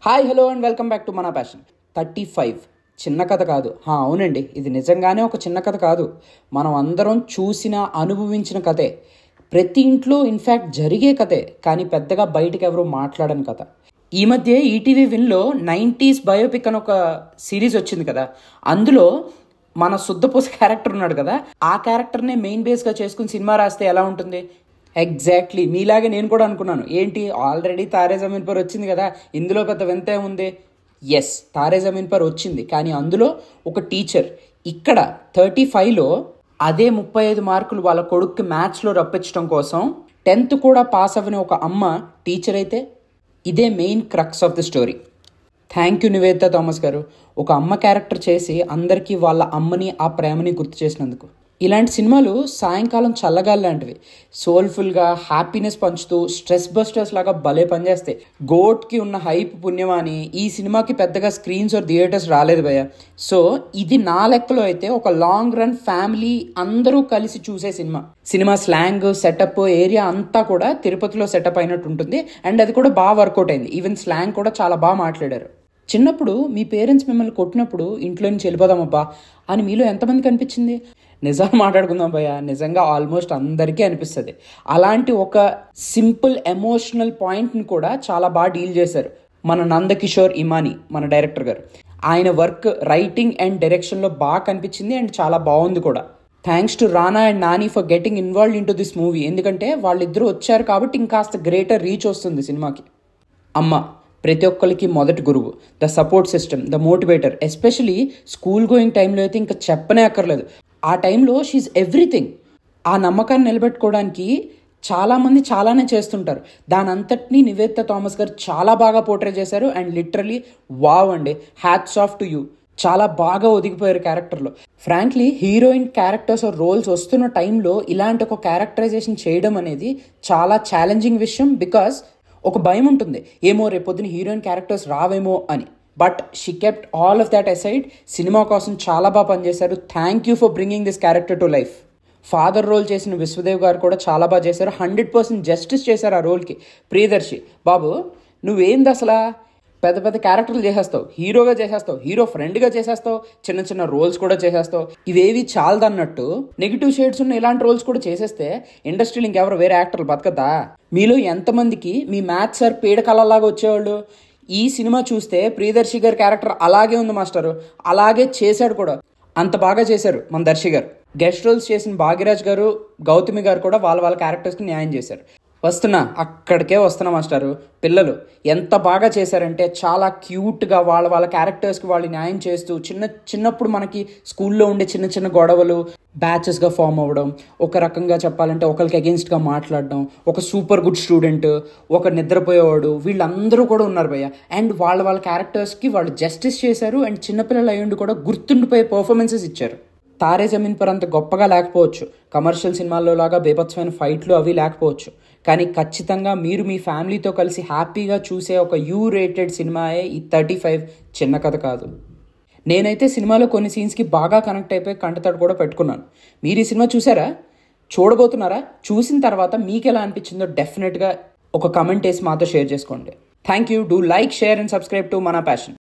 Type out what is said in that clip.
Hi hello and welcome back to మన passion. 35 చిన్న కథ కాదు. అవునండి, ఇది నిజంగానే ఒక చిన్న కథ కాదు. మనం అందరం చూసిన అనుభవించిన కథే. ప్రతి ఇంట్లో ఇన్ఫ్యాక్ట్ జరిగే కథే, కానీ పెద్దగా బయటకు ఎవరు మాట్లాడని కథ. ఈ మధ్య ఈటీవీ విన్లో 90s బయోపిక్ అని ఒక సిరీస్ వచ్చింది కదా. అందులో మన శుద్ధపూస క్యారెక్టర్ ఉన్నాడు కదా, ఆ క్యారెక్టర్నే మెయిన్ బేస్గా చేసుకుని సినిమా రాస్తే ఎలా ఉంటుంది? ఎగ్జాక్ట్లీ మీలాగే నేను కూడా అనుకున్నాను. ఏంటి, ఆల్రెడీ తారే జమీన్ పర్ వచ్చింది కదా, ఇందులో పెద్ద వింతే ఉంది. ఎస్, తారే జమీన్ పర్ వచ్చింది, కానీ అందులో ఒక టీచర్. ఇక్కడ 35లో అదే 35 మార్కులు వాళ్ళ కొడుక్కి మ్యాథ్స్లో రప్పించడం కోసం 10th కూడా పాస్ అవ్వని ఒక అమ్మ టీచర్ అయితే, ఇదే main crux of the story. Thank you Nivedita Thomas గారు, ఒక అమ్మ క్యారెక్టర్ చేసి అందరికీ వాళ్ళ అమ్మని ఆ ప్రేమని గుర్తు చేసినందుకు. ఇలాంటి సినిమాలు సాయంకాలం చల్లగాలి లాంటివి. సోల్ఫుల్గా హ్యాపీనెస్ పంచుతూ స్ట్రెస్ బస్టర్స్ లాగా భలే పనిచేస్తాయి. గోట్కి ఉన్న హైప్ పుణ్యమాని ఈ సినిమాకి పెద్దగా స్క్రీన్స్ ఆర్ థియేటర్స్ రాలేదు భయ్య. సో ఇది నా లెక్కలో అయితే ఒక లాంగ్ రన్ ఫ్యామిలీ అందరూ కలిసి చూసే సినిమా స్లాంగ్, సెటప్, ఏరియా అంతా కూడా తిరుపతిలో సెటప్ అయినట్టు ఉంటుంది. అండ్ అది కూడా బాగా వర్కౌట్ అయింది. ఈవెన్ స్లాంగ్ కూడా చాలా బాగా మాట్లాడారు. చిన్నప్పుడు మీ పేరెంట్స్ మిమ్మల్ని కొట్టినప్పుడు ఇంట్లో నుంచి వెళ్ళిపోదామబ్బా అని మీలో ఎంతమందికి అనిపించింది? నిజాలు మాట్లాడుకుందాం భయ్య, నిజంగా ఆల్మోస్ట్ అందరికీ అనిపిస్తుంది. అలాంటి ఒక సింపుల్ ఎమోషనల్ పాయింట్ని కూడా చాలా బాగా డీల్ చేశారు మన నందకిషోర్ ఇమాని, మన డైరెక్టర్ గారు. ఆయన వర్క్ రైటింగ్ అండ్ డైరెక్షన్లో బాగా కనిపించింది అండ్ చాలా బాగుంది కూడా. Thanks to Rana and Nani for getting involved in to this movie. ఎందుకంటే వాళ్ళిద్దరూ వచ్చారు కాబట్టి ఇంకాస్త గ్రేటర్ రీచ్ వస్తుంది సినిమాకి. అమ్మ ప్రతి ఒక్కరికి మొదటి గురువు, the support system, the motivator. Especially school going టైంలో అయితే ఇంకా చెప్పనే అక్కర్లేదు. ఆ టైంలో షీఈ్ ఎవ్రీథింగ్. ఆ నమ్మకాన్ని నిలబెట్టుకోవడానికి చాలామంది చాలానే చేస్తుంటారు. దాని అంతటినీ నివేదిత థామస్ గారు చాలా బాగా పోర్ట్రే చేశారు. అండ్ లిటరలీ వావ్ అండి, హ్యాట్స్ ఆఫ్ టు యూ. చాలా బాగా ఒదిగిపోయారు క్యారెక్టర్లో. ఫ్రాంక్లీ హీరోయిన్ క్యారెక్టర్స్ రోల్స్ వస్తున్న టైంలో ఇలాంటి ఒక క్యారెక్టరైజేషన్ చేయడం అనేది చాలా ఛాలెంజింగ్ విషయం. బికాస్ ఒక భయం ఉంటుంది, ఏమో రేపొద్దున హీరోయిన్ క్యారెక్టర్స్ రావేమో అని. But she kept all of that aside. Cinema కోసం చాలా బాగా పనిచేశారు. Thank you for bringing this character to life. Father role చేసిన విశ్వదేవ్ గారు కూడా చాలా బాగా చేశారు. 100% జస్టిస్ చేశారు ఆ రోల్కి. ప్రియదర్శి బాబు, నువ్వేంది అసలు పెద్ద పెద్ద క్యారెక్టర్లు చేసేస్తావు, హీరోగా చేసేస్తావు, హీరో ఫ్రెండ్గా చేసేస్తావు, చిన్న చిన్న రోల్స్ కూడా చేసేస్తావు. ఇవేవి చాలదన్నట్టు నెగిటివ్ షేడ్స్ ఉన్న ఇలాంటి రోల్స్ కూడా చేసేస్తే ఇండస్ట్రీలో ఇంకెవరు వేరే యాక్టర్లు బతకదా? మీలో ఎంతమందికి మీ మ్యాథ్స్ సార్ పీడకలలాగా వచ్చేవాళ్ళు? ఈ సినిమా చూస్తే ప్రియదర్శి గారి క్యారెక్టర్ అలాగే ఉంది మాస్టరు, అలాగే చేశాడు కూడా. అంత బాగా చేశారు మన దర్శి గారు. గెస్ట్ రోల్స్ చేసిన భాగ్యరాజ్ గారు, గౌతమి గారు కూడా వాళ్ళ క్యారెక్టర్స్కి న్యాయం చేశారు. అక్కడికే వస్తున్నా మాస్టారు. పిల్లలు ఎంత బాగా చేశారంటే చాలా క్యూట్గా వాళ్ళ క్యారెక్టర్స్కి వాళ్ళు న్యాయం చేస్తూ చిన్నప్పుడు మనకి స్కూల్లో ఉండే చిన్న చిన్న గొడవలు బ్యాచెస్గా ఫామ్ అవ్వడం, ఒక రకంగా చెప్పాలంటే ఒకరికి అగెన్స్ట్గా మాట్లాడడం, ఒక సూపర్ గుడ్ స్టూడెంట్, ఒక నిద్రపోయేవాడు, వీళ్ళందరూ కూడా ఉన్నారు భయ్య. అండ్ వాళ్ళ క్యారెక్టర్స్కి వాళ్ళు జస్టిస్ చేశారు. అండ్ చిన్నపిల్లలు అయ్యుండి కూడా గుర్తుండిపోయే పర్ఫార్మెన్సెస్ ఇచ్చారు. తారే జమీన్ పర్ అంత గొప్పగా లేకపోవచ్చు, కమర్షియల్ సినిమాల్లో లాగా బేభత్సమైన ఫైట్లు అవి లేకపోవచ్చు, కానీ ఖచ్చితంగా మీరు మీ ఫ్యామిలీతో కలిసి హ్యాపీగా చూసే ఒక రేటెడ్ సినిమాయే ఈ 35 చిన్న కథ కాదు. నేనైతే సినిమాలో కొన్ని సీన్స్కి బాగా కనెక్ట్ అయిపోయి కంటతడి కూడా పెట్టుకున్నాను. మీరు ఈ సినిమా చూసారా? చూడబోతున్నారా? చూసిన తర్వాత మీకు ఎలా అనిపించిందో డెఫినెట్గా ఒక కమెంట్ వేసి మాతో షేర్ చేసుకోండి. Thank you. Do like, share and subscribe to మన ప్యాషన్.